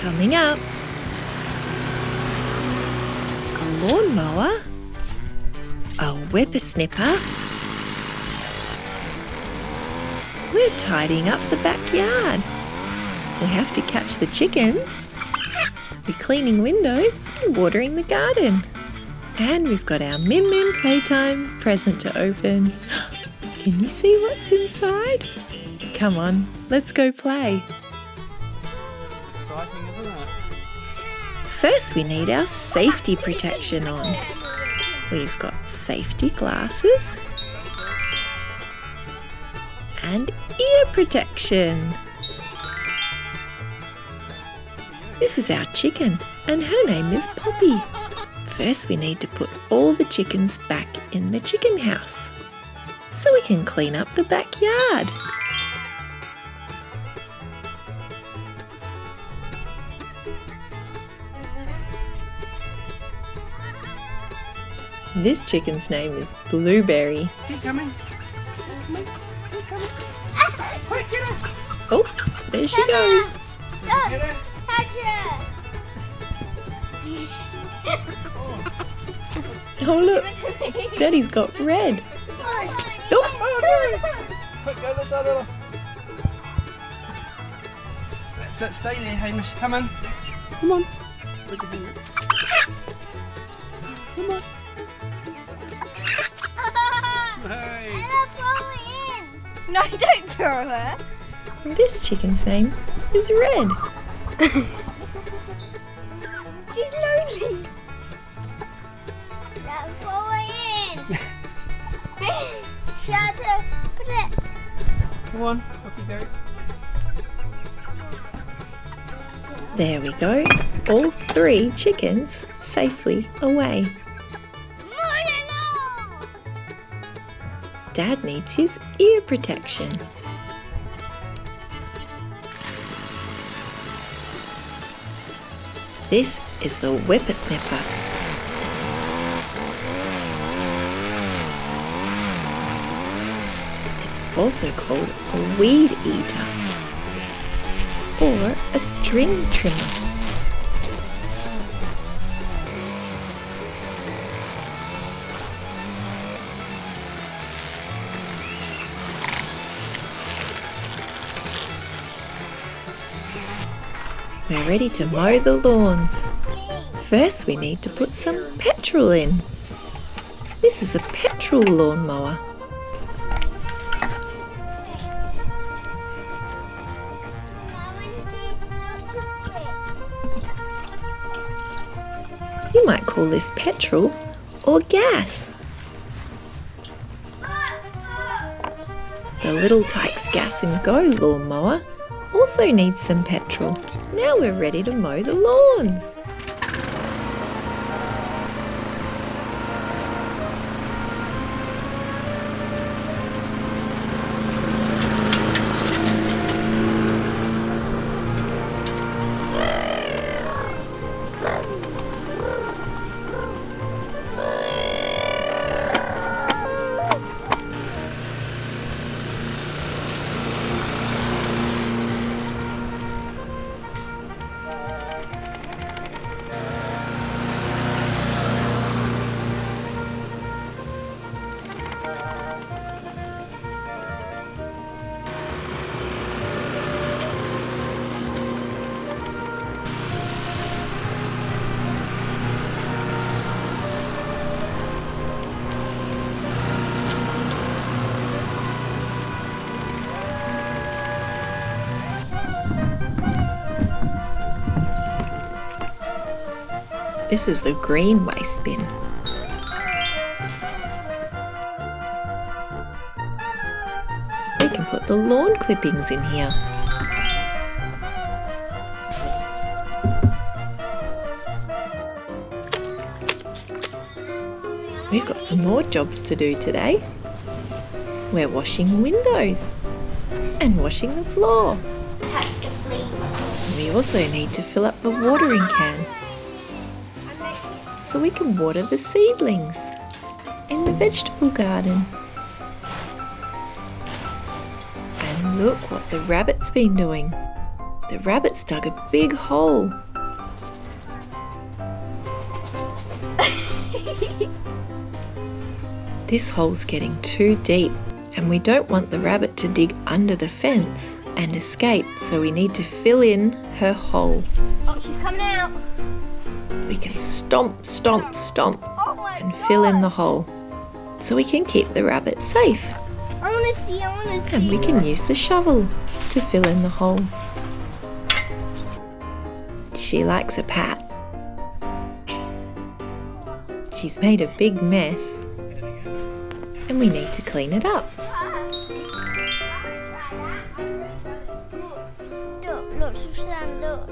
Coming up, a lawnmower, a whippersnipper. We're tidying up the backyard. We have to catch the chickens. We're cleaning windows and watering the garden. And we've got our Min Min Playtime present to open. Can you see what's inside? Come on, let's go play. Exciting, isn't it? First we need our safety protection on. We've got safety glasses and ear protection. This is our chicken and her name is Poppy. First we need to put all the chickens back in the chicken house so we can clean up the backyard. This chicken's name is Blueberry. Keep coming. Quick, get her. Oh, there she goes. Get her. Oh look, Daddy's got red. Oh. Quick, go this other one. That's it, stay there, Hamish. Come on. Come on. Look at him. Come on. Hey. No, don't throw her. This chicken's name is Red. She's lonely. Don't throw her in. Shut her. Put it. Come on, off you go. There we go. All 3 chickens safely away. Dad needs his ear protection. This is the whippersnipper. It's also called a weed eater or a string trimmer. We're ready to mow the lawns. First we need to put some petrol in. This is a petrol lawnmower. You might call this petrol or gas. The Little Tikes Gas and Go lawnmower also needs some petrol. Now we're ready to mow the lawns. This is the green waste bin. We can put the lawn clippings in here. We've got some more jobs to do today. We're washing windows and washing the floor. We also need to fill up the watering can so we can water the seedlings in the vegetable garden. And look what the rabbit's been doing. The rabbit's dug a big hole. This hole's getting too deep, and we don't want the rabbit to dig under the fence and escape, so we need to fill in her hole. Oh, she's coming out. We can stomp, stomp, stomp Oh my and God. fill in the hole, so we can keep the rabbit safe. I want to see. And we can use the shovel to fill in the hole. She likes a pat. She's made a big mess, and we need to clean it up. Look, Susan, look.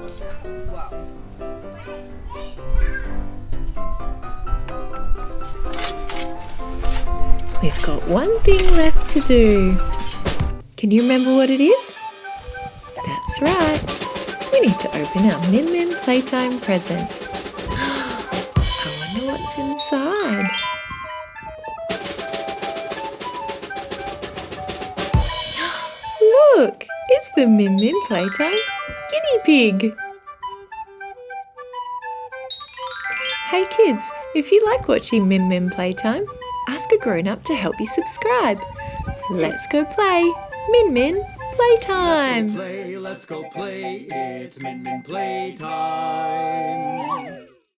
We've got one thing left to do. Can you remember what it is? That's right. We need to open our Min Min Playtime present. I wonder what's inside. Look, it's the Min Min Playtime guinea pig. Hey kids, if you like watching Min Min Playtime, ask a grown-up to help you subscribe. Let's go play Min Min Playtime. Let's go play, it's Min Min Playtime.